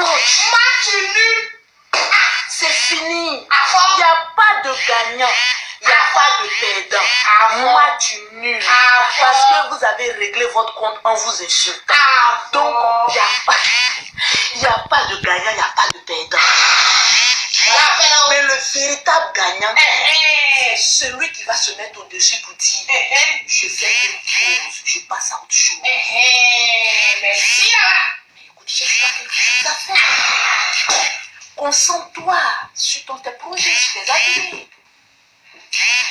coach. Match nul. C'est fini. À fond. Il n'y a pas de gagnant. Il n'y a pas de perdant. Match nul. Parce que vous avez réglé votre compte en vous insultant. Donc, il n'y a pas de gagnant, il n'y a pas de perdant. Mais le véritable gagnant, c'est celui qui va se mettre au-dessus pour dire je fais une pause, je passe à autre chose. Merci là. Mais écoute, j'ai pas quelque chose à faire. Concentre-toi sur tes projets, sur tes ateliers.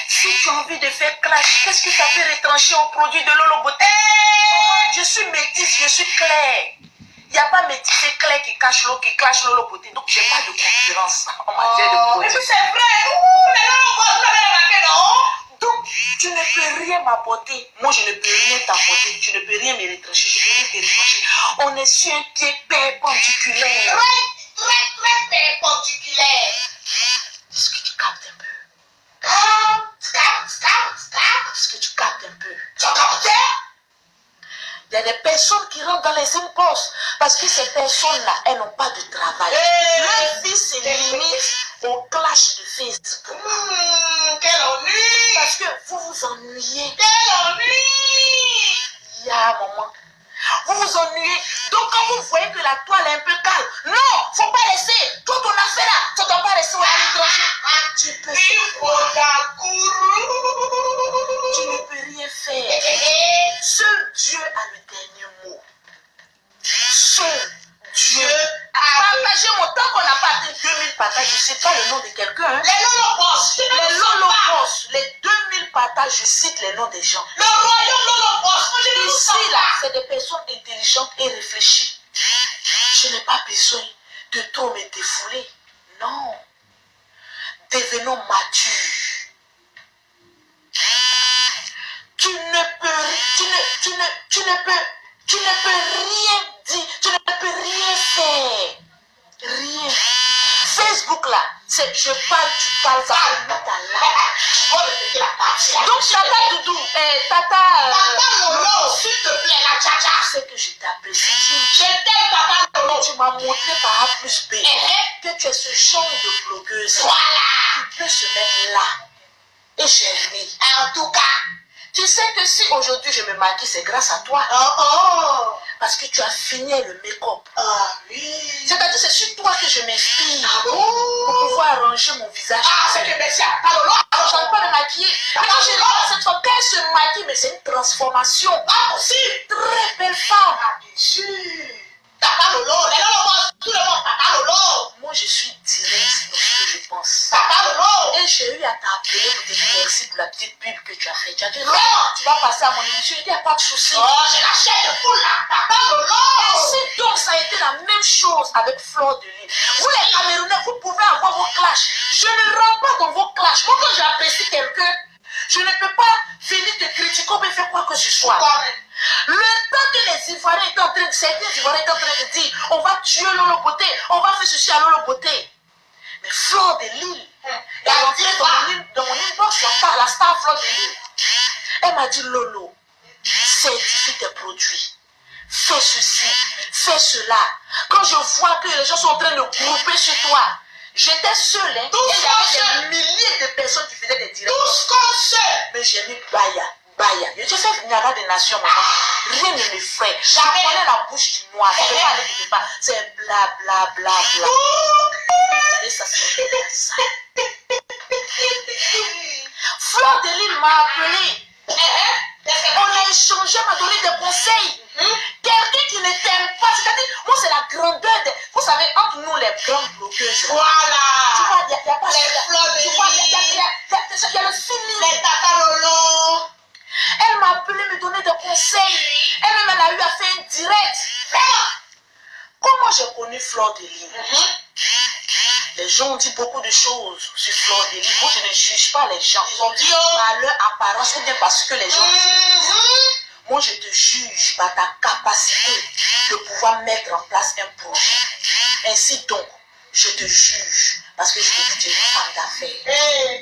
Si tu as envie de faire clash, qu'est-ce que ça peut retrancher au produit de Lolo Beauté? Je suis métisse, je suis claire. Il n'y a pas métisse et clair qui cache l'eau, qui clash Lolo Beauté. Donc, je n'ai pas de concurrence en matière de produits. Et puis c'est vrai. Mais Lolo Beauté, vous l'avez remarqué, non? Donc, tu ne peux rien m'apporter. Moi, je ne peux rien t'apporter. Tu ne peux rien me retrancher. Je ne peux rien te retrancher. On est sur un pied perpendiculaire. Très perpendiculaire. Est-ce que tu captes un peu? Est-ce que tu captes un peu? Tu as capté? Il y a des personnes qui rentrent dans les impostes parce que ces personnes-là, elles n'ont pas de travail. Leur vie se limite au clash de Facebook. Quel ennui! Parce que vous vous ennuyez. Quel ennui! Il y a un moment. Vous vous ennuyez. Donc quand vous voyez que la toile est un peu calme, non, faut pas laisser. Toi, ton affaire là, tu ne dois pas rester à l'étranger. Tu peux Tu ne peux rien faire. Seul Dieu a le dernier mot. Seul Dieu. Partagez mon temps qu'on n'a pas atteint 2000 partages. Je ne sais pas le nom de quelqu'un. Hein. Les Lolopos. Les Lolopos. Les 2000 partages, je cite les noms des gens. Le royaume Lolopos. Ici, là, c'est des personnes intelligentes et réfléchies. Je n'ai pas besoin de trop me défouler. Non. Devenons matures. Tu ne peux rien dire, tu ne peux rien faire. Rien. Facebook là, c'est je parle, tu parles, ça fait là. Donc Tata Doudou, Tata Lolo, s'il te plaît, la tcha-tcha. Tu sais que je t'apprécie. Je t'aime, Tata Lolo. Tu m'as montré par A plus B que tu es ce genre de blogueuse qui peut se mettre là. Et j'ai ri. En tout cas, tu sais que si aujourd'hui je me maquille, c'est grâce à toi. Parce que tu as fini le make-up. Oui. C'est-à-dire c'est sur toi que je m'inspire Bon. pour pouvoir arranger mon visage. C'est que merci à Tata Lolo. Je ne pas me maquiller. Mais quand je regarde cette femme, quand elle se maquille, mais c'est une transformation. Aussi. Très belle femme. Bien sûr. Tata Lolo, les Lolopos, tout le monde, Tata Lolo. Moi, je suis directe dans ce que je pense. Tata Lolo. Et j'ai eu à t'appeler pour te dire merci pour la petite pub que tu as faite. Tu as dit, non, Vraiment? tu vas passer à mon émission. Il n'y a pas de souci. Oh, j'ai la chair de poule là, Tata Lolo. Si donc ça a été la même chose avec Fleur de Lille. Vous les Camerounais, vous pouvez avoir vos clashs. Je ne rentre pas dans vos clashs. Moi, quand j'apprécie quelqu'un, je ne peux pas venir te critiquer ou faire quoi que ce soit. Le temps que les Ivoiriens étaient en train de, certains Ivoiriens étaient en train de dire, on va tuer Lolo Beauté, on va faire ceci à Lolo Beauté. Mais Fleur de Lille, elle est entrée dans mon inbox, la star Fleur de Lille. Elle m'a dit, Lolo, certifie tes produits. Fais ceci, fais cela. Quand je vois que les gens sont en train de grouper sur toi, j'étais seule. Hein, et il y avait des milliers de personnes qui faisaient des directs. Tout ce qu'on sait. Mais j'ai mis Baya. Je fais Niara des Nations, maman. Rien ne me ferait. Je connais la bouche du noir. Je ne peux pas aller quelque part. C'est bla bla bla bla. Et ça, c'est ça. Fleur de Lille m'a appelé. On a échangé, m'a donné des conseils. Quelqu'un qui ne t'aime pas, c'est-à-dire, moi c'est la grandeur de... Vous savez, entre nous les grandes blogueuses. Voilà. Tu vois, il n'y a pas... Les Fleurs de Tu vois, il Lille. y a le feeling. Les Tata Lolo. Elle m'a appelé me donner des conseils. Elle-même, elle a eu à faire un direct. Vraiment. Comment j'ai connu Fleur de Lille? Les gens ont dit beaucoup de choses sur Fleur de Lille. Moi, je ne juge pas les gens. Ils ont dit par leur apparence ou bien parce que les gens disent. Moi, je te juge par ta capacité de pouvoir mettre en place un projet. Ainsi donc, je te juge parce que je te dis que tu es une femme d'affaires.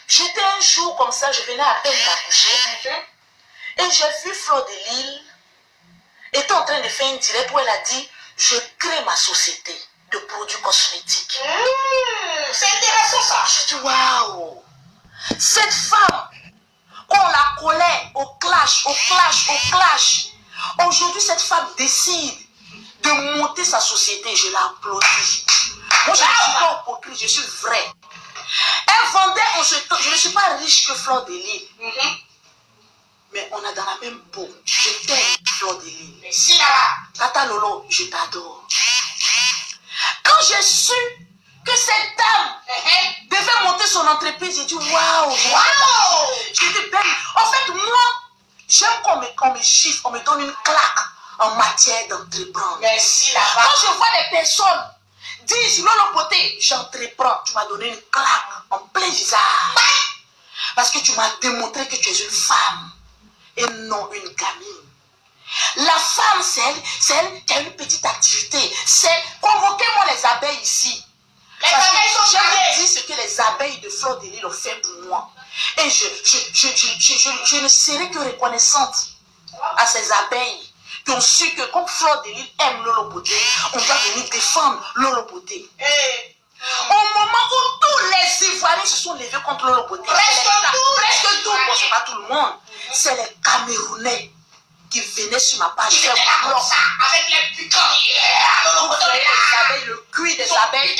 J'étais un jour comme ça, je venais à peine d'accoucher. Et j'ai vu Fleur de Lille était en train de faire une direct où elle a dit je crée ma société de produits cosmétiques. C'est intéressant ça. Je dis, waouh, cette femme, qu'on la collait au clash. Aujourd'hui, cette femme décide de monter sa société. Je l'applaudis. Moi, je ne suis pas hypocrite, je suis vrai. Elle vendait en ce temps. Je ne suis pas riche que Fleur de Lys. Mais on est dans la même peau. Je t'aime, Fleur de Lys. Merci là-bas. Tata Lolo, je t'adore. Quand j'ai su que cette dame devait monter son entreprise, j'ai dit waouh. J'ai dit ben, en fait, moi, j'aime qu'on me chiffre, on me donne une claque en matière d'entreprendre. Merci là-bas. Quand je vois les personnes dire Lolo Beauté, j'entreprends, tu m'as donné une claque en plein visage. Parce que tu m'as démontré que tu es une femme et non une gamine. La femme, c'est elle qui a une petite activité. C'est convoquez-moi les abeilles ici. Les abeilles sont j'ai dit ce que les abeilles de Fleur de Lys ont fait pour moi. Et je ne serai que reconnaissante à ces abeilles qui ont su que comme Fleur de Lys aime Lolo Beauté, on doit venir défendre Lolo Beauté. Au moment où tous les Ivoiriens se sont levés contre Lolo Beauté, presque tout, bon, c'est pas tout le monde, c'est les Camerounais qui venaient sur ma page faire mon blog. Avec les piquants. Les abeilles, le cuir des abeilles.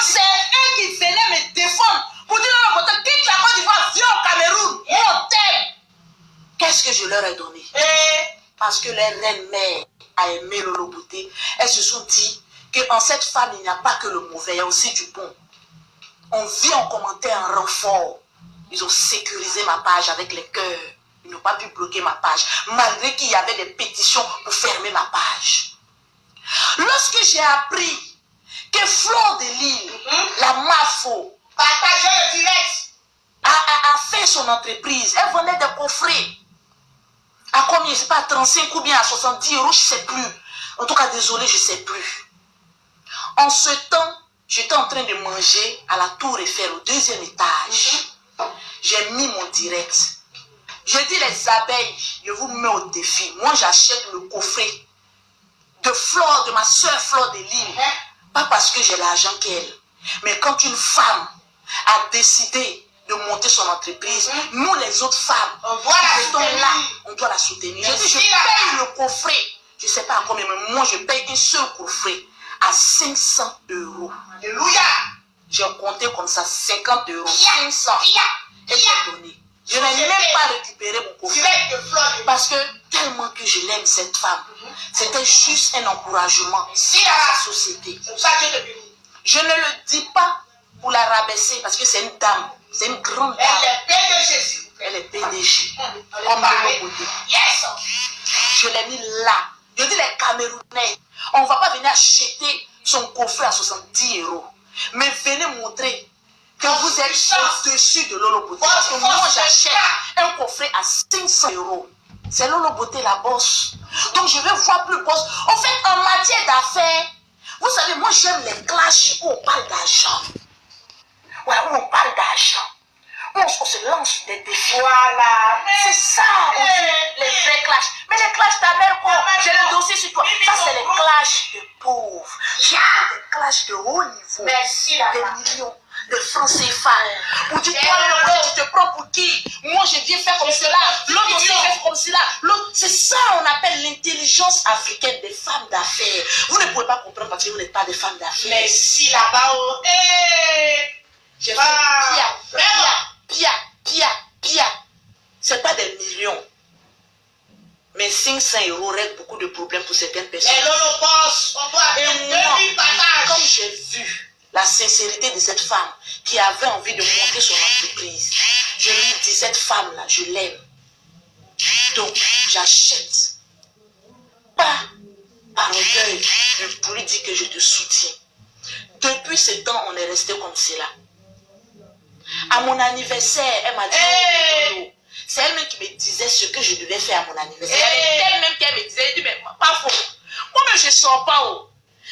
C'est eux qui venaient me défendre pour dire Lolo Beauté, quitte la Côte d'Ivoire, viens au Cameroun, on t'aime. Qu'est-ce que je leur ai donné? Parce que les reines-mères a aimé Lolo Beauté. Elles se sont dit qu'en cette femme, il n'y a pas que le mauvais, il y a aussi du bon. On vit en commentaire un renfort. Ils ont sécurisé ma page avec les cœurs. Ils n'ont pas pu bloquer ma page, malgré qu'il y avait des pétitions pour fermer ma page. Lorsque j'ai appris que Fleur de Lys, la Mafo, partagez le direct, a fait son entreprise, elle vendait des coffrets. À combien, je ne sais pas, à 35 ou bien à 70 euros, je ne sais plus. En tout cas, désolé, je ne sais plus. En ce temps, j'étais en train de manger à la Tour Eiffel, au 2e étage. J'ai mis mon direct. Je dis les abeilles, je vous mets au défi. Moi, j'achète le coffret de Fleur, de ma soeur Fleur de Lys. Pas parce que j'ai l'argent qu'elle. Mais quand une femme a décidé de monter son entreprise, nous les autres femmes, on doit la soutenir. Je dis, je paye le coffret. Je ne sais pas à combien, mais moi, je paye un seul coffret à 500 euros. Alléluia. J'ai compté comme ça, 50 euros, 500. Et j'ai donné. Je n'ai même pas récupéré mon coffret. Parce que tellement que je l'aime, cette femme, c'était juste un encouragement à sa société. Je ne le dis pas pour la rabaisser, parce que c'est une dame, c'est une grande dame. Elle est PDG. Comme Lolo Beauté. Je l'ai mis là. Je dis les Camerounais, on ne va pas venir acheter son coffret à 70 euros. Mais venez montrer que vous êtes au-dessus de Lolo Beauté. Parce que moi, j'achète un coffret à 500 euros. C'est Lolo Beauté la bosse. Donc, je vais voir plus bosse. En fait, en matière d'affaires, vous savez, moi, j'aime les clashs où on parle d'argent. Ouais, où on parle d'argent. On se lance des défis. Voilà. C'est ça, on dit les vrais clashs. Mais les clashs d'Amerco, j'ai le dossier sur toi. Ça, c'est les clashs de pauvres. J'ai des clashs de haut niveau. Merci, des millions de francs CFA. Ou dis toi, tu te prends pour qui? Moi, je viens faire comme cela. L'autre aussi fait comme cela. C'est ça, on appelle l'intelligence africaine des femmes d'affaires. Vous ne pouvez pas comprendre parce que vous n'êtes pas des femmes d'affaires. Merci là-bas. J'ai fait pia. C'est pas des millions. Mais 500 euros règle beaucoup de problèmes pour certaines personnes. Mais Lolo Boss, on doit et moi, comme j'ai vu la sincérité de cette femme qui avait envie de monter son entreprise, je lui dis, cette femme-là, je l'aime. Donc, j'achète. Pas par orgueil, mais pour lui dire que je te soutiens. Depuis ce temps, on est resté comme cela. À mon anniversaire, elle m'a dit, c'est elle-même qui me disait ce que je devais faire à mon anniversaire. Elle-même qui me disait, elle dit, mais pas faux. Moi-même, je ne sors pas.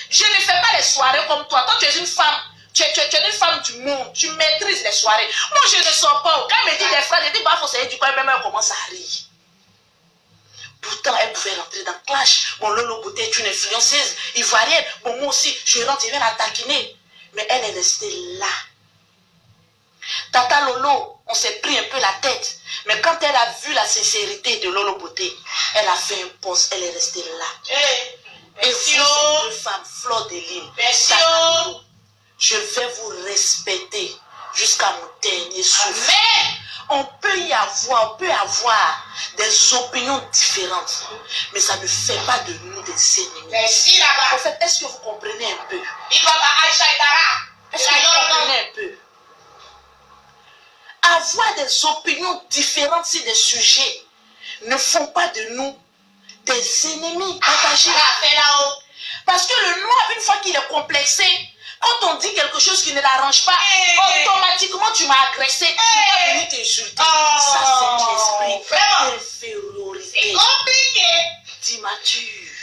Je ne fais pas les soirées comme toi. Toi, tu es une femme. Tu es une femme du monde. Tu maîtrises les soirées. Moi, je ne sors pas. Quand elle me dit des phrases, je dis, bah, faut savoir du quoi, même elle commence à rire. Pourtant, elle pouvait rentrer dans Clash. Bon, Lolo Beauté est une influenceuse ivoirienne. Bon, moi aussi, je rentre, je vais la taquiner. Mais elle est restée là. Tata Lolo, on s'est pris un peu la tête. Mais quand elle a vu la sincérité de Lolo Beauté, elle a fait un poste, elle est restée là. Et vous, ces deux femmes, Fleur de Lille, Tata Lolo, je vais vous respecter jusqu'à mon dernier souffle. On peut avoir des opinions différentes, mais ça ne fait pas de nous des ennemis. En fait, est-ce que vous comprenez un peu? Est-ce que vous comprenez un peu? Avoir des opinions différentes sur des sujets ne font pas de nous des ennemis partagés. Parce que le noir, une fois qu'il est complexé, quand on dit quelque chose qui ne l'arrange pas, automatiquement tu m'as agressé, tu vas venir t'insulter. Ça, c'est l'esprit d'infériorité, d'immature.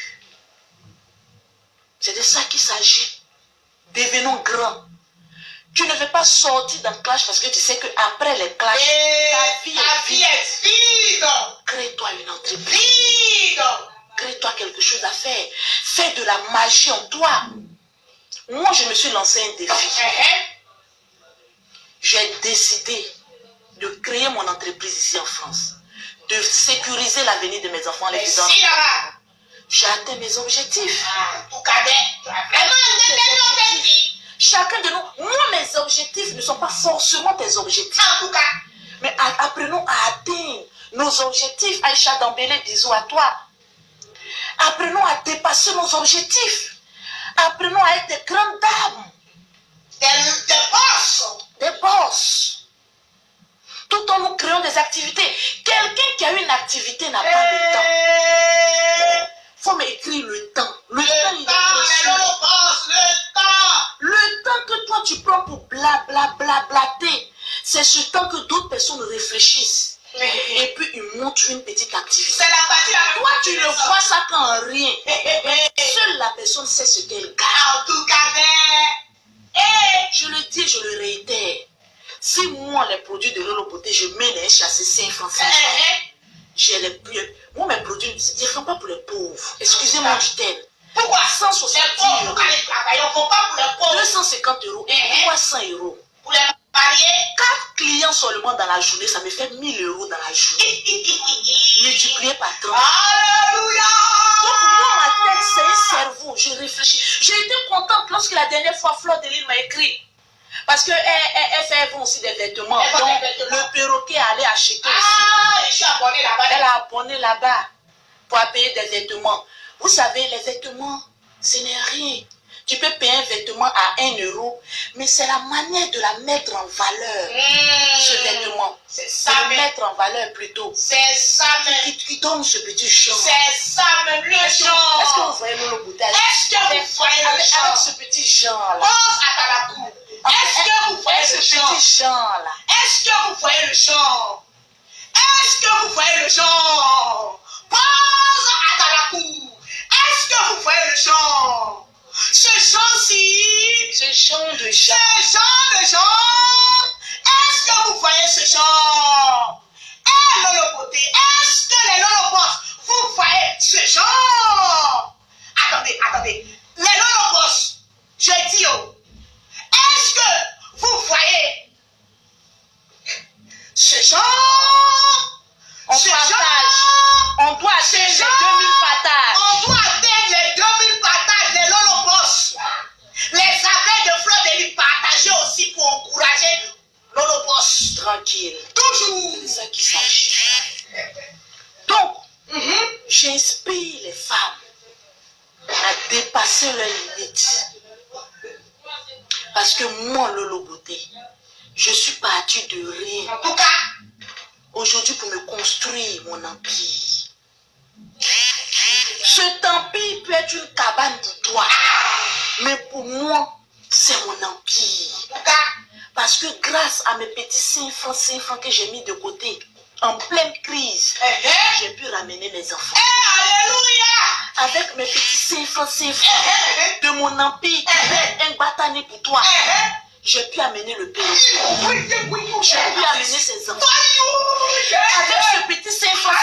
C'est de ça qu'il s'agit. Devenons grands. Tu ne veux pas sortir d'un clash parce que tu sais qu'après les clashs, ta vie est vide. Crée-toi une entreprise. Crée-toi quelque chose à faire. Fais de la magie en toi. Moi, je me suis lancé un défi. J'ai décidé de créer mon entreprise ici en France. De sécuriser l'avenir de mes enfants. J'ai atteint mes objectifs. Chacun de nous, moi, mes objectifs ne sont pas forcément tes objectifs. Mais apprenons à atteindre nos objectifs. Aïcha Dambélé, bisous à toi. Apprenons à dépasser nos objectifs. Apprenons à être des grandes dames. Des boss. Tout en nous créant des activités. Quelqu'un qui a une activité n'a pas le temps. Il faut m'écrire le temps. Le temps, il est précieux. Le temps que toi tu prends pour blablater, c'est ce temps que d'autres personnes réfléchissent. Et puis ils montrent une petite activité. Toi tu ne vois ça qu'en rien. Seule la personne sait ce qu'elle gagne. Je le dis, je le réitère. Si moi les produits de Lolo Beauté, je mets les chasser 5 francs, j'ai les plus. Moi mes produits, je ne fais pas pour les pauvres. Excusez-moi du terme. Pourquoi 170 euros, 250 euros, pourquoi 100 euros? Pour les mariés, 4 clients seulement dans la journée, ça me fait 1000 euros dans la journée. Multiplié par 30. Alléluia! Donc moi, ma tête, c'est un cerveau. Je réfléchis. J'ai été contente lorsque la dernière fois, Fleur de Lille m'a écrit. Parce qu'elle fait aussi des vêtements. Donc le perroquet allait acheter aussi. Je suis abonnée là-bas. Elle a abonné là-bas pour payer des vêtements. Vous savez, les vêtements, ce n'est rien. Tu peux payer un vêtement à 1 euro, mais c'est la manière de la mettre en valeur, ce vêtement. C'est ça, de le mettre en valeur plutôt. C'est ça, qui donne ce petit genre. C'est ça, même le genre. Est-ce que vous voyez le bouteille? Est-ce que vous voyez le genre? Avec ce petit genre-là. Pense à la cour. Est-ce que vous voyez ce petit genre-là? Est-ce que vous voyez le genre? Est-ce que vous voyez le genre? Pense à la cour. Est-ce que vous voyez le genre? Ce genre-ci, ce genre de genre, est-ce que vous voyez ce genre? Lolo Beauté, est-ce que les Lolo Boss, vous voyez ce genre? Attendez, les Lolo Boss, je dis, est-ce que vous voyez ce genre? On doit atteindre les 2000 partages. On doit atteindre les 2000 partages, les Lolo Boss. Les appels de Fleur de Lille partagés aussi pour encourager Lolo Boss. Tranquille. Toujours. C'est ça qu'il s'agit. Donc, j'inspire les femmes à dépasser leurs limites. Parce que moi, Lolo Beauté, je suis partie de rien. En tout cas, aujourd'hui, pour me construire mon empire. Cet empire peut être une cabane pour toi. Mais pour moi, c'est mon empire. Parce que grâce à mes petits 5 francs que j'ai mis de côté, en pleine crise, j'ai pu ramener mes enfants. Alléluia! Avec mes petits 5 francs de mon empire, un batané pour toi. J'ai pu amener le pays. J'ai pu amener ses enfants. Avec ce petit 5 francs,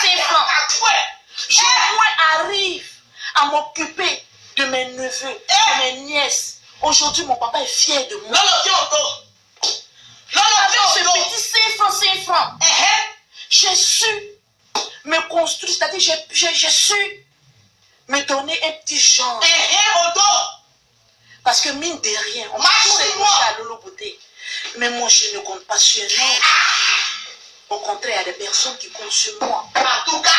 Je au moins arrive à m'occuper de mes neveux, de mes nièces. Aujourd'hui, mon papa est fier de moi. Avec ce petit 5 francs, j'ai su me construire, c'est-à-dire j'ai su me donner un petit genre. Parce que mine de rien, on m'a toujours reproché à Lolo Beauté. Mais moi, je ne compte pas sur un homme. Au contraire, il y a des personnes qui comptent sur moi. En tout cas,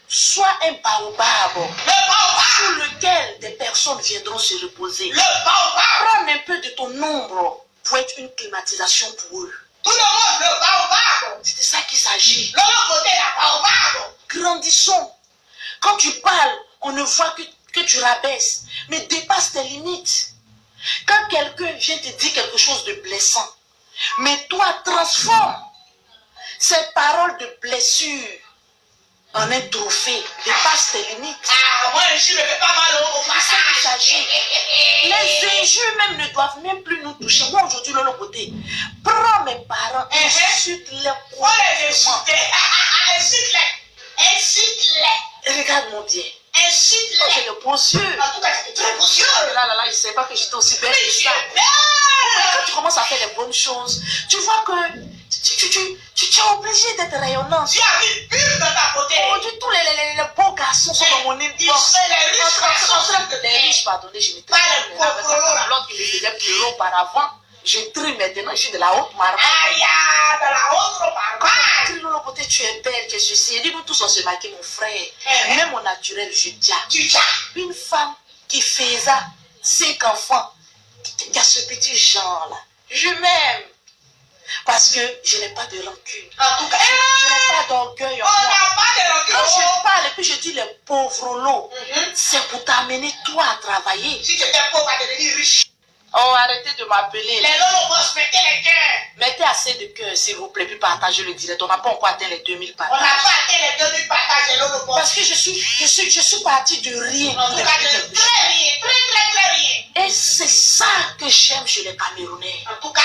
Sois un baobab le baobab, sur lequel des personnes viendront se reposer. le baobab, Prends un peu de ton ombre pour être une climatisation pour eux. tout le monde, le baobab. C'est de ça qu'il s'agit. L'autre côté, la baobab. Grandissons. Quand tu parles, on ne voit que tu rabaisses. Mais dépasse tes limites. Quand quelqu'un vient te dire quelque chose de blessant, mais toi, transforme ces paroles de blessure en un trophée. Dépasse tes limites. Ah, moi, je ne me fais pas mal au C'est ça qu'il s'agit. Les injures même ne doivent même plus nous toucher. Moi, aujourd'hui, de l'autre côté, prends mes parents, insulte-les Oh, les insulter. Insulte-les. Insulte-les. Regarde-moi bien. Insulte-les. Moi, j'ai de beaux yeux. En tout cas, c'était très beau yeux. Là, je ne sais pas que j'étais aussi belle que Tu ça. es belle. Quand tu commences à faire les bonnes choses, tu vois que tu es obligé d'être rayonnante. Tu as vu pub dans ta beauté. Aujourd'hui, tous les beaux garçons sont dans mon Ils inbox. sont les riches garçons. Les riches, pardonnez, je me Pas les pauvres là. L'autre qui me faisait pleurer auparavant, je trie maintenant, je suis de la haute marque. Aïe, de la haute barbare. L'autre côté, tu es belle, tu es ceci. Et dis-nous tous, on se maquille, mon frère. Même au naturel, je dis. Tu tiens. Une femme qui faisait 5 enfants, qui a ce petit genre-là. Je m'aime. Parce que je n'ai pas de rancune. En tout cas, Je n'ai pas d'orgueil en on moi. n'a pas de rancune. Quand je parle et puis je dis les pauvres lots, c'est pour t'amener toi à travailler. Si tu étais pauvre, à devenir riche. Oh, arrêtez de m'appeler. Les lolobos, mettez les cœurs. Mettez assez de cœur, s'il vous plaît, puis partagez le direct. On n'a pas encore atteint les 2000 On n'a partages. pas atteint les 2000 partages des lolobos. Parce que je suis partie de rien. En tout cas, de très rien, très rien. Et c'est ça que j'aime chez les Camerounais. En tout cas,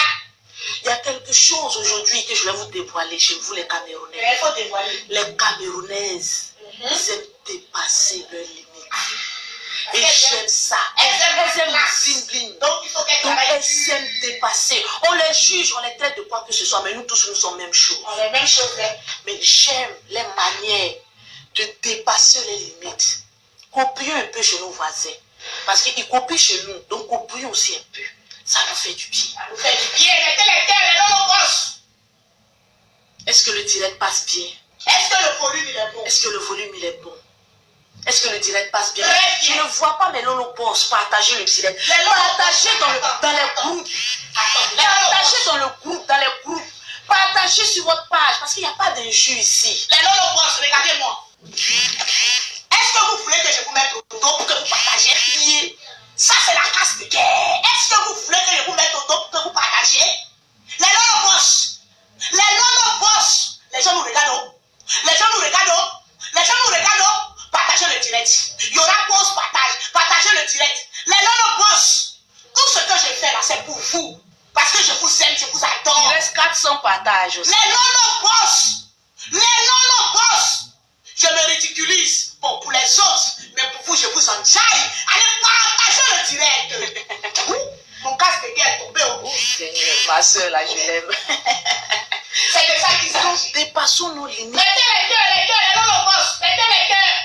Il y a quelque chose aujourd'hui que je vais vous dévoiler chez vous, les Camerounais. il faut dévoiler. Les Camerounaises, elles aiment dépasser leurs limites. Et Elles j'aime ça. elles aiment le la bling bling. Donc, il faut qu'elles Donc travaillent. elles aiment dépasser. On les juge, on les traite de quoi que ce soit, mais nous tous, nous sommes même chose. On a les mêmes choses. Mais j'aime les manières de dépasser les limites. Copions un peu chez nos voisins. Parce qu'ils copient chez nous, donc copions aussi un peu. Ça nous fait du bien. Ça nous fait du bien. Mettez les cœurs, les lolobos. Est-ce que le direct passe bien? Est-ce que le volume, il est bon? Est-ce que le volume il est bon? Est-ce que le direct passe bien? Très bien. Je ne vois pas mes lolobos partager le direct. Les lolobos. Partagez dans les groupes. Partagez dans le groupe, dans les groupes. Partagez sur votre page parce qu'il n'y a pas d'injure ici. Les lolobos, regardez-moi. Est-ce que vous voulez que je vous mette au dos pour que vous partagiez? Ça, c'est la casse de guerre. Est-ce que vous voulez que je vous mette au dos pour que vous partagiez? Les lolobos. Les lolobos. Les gens nous regardent. Les gens nous regardent. Les gens nous regardent. Partagez le direct. Il y aura pause partage. Partagez le direct. Les lolobos. Tout ce que je fais là, c'est pour vous. Parce que je vous aime, je vous adore. Il reste 400 partages aussi. Les lolobos. Les lolobos. Je me ridiculise. Bon, pour les autres, mais pour vous, je vous enjaille. Allez, partagez le direct. Mon casque de guerre est tombé au bout. Seigneur, ma soeur là, je l'aime. C'est de ça qu'il s'agit. Dépassons nos limites. Mettez les cœurs, les lolobos. Mettez les cœurs.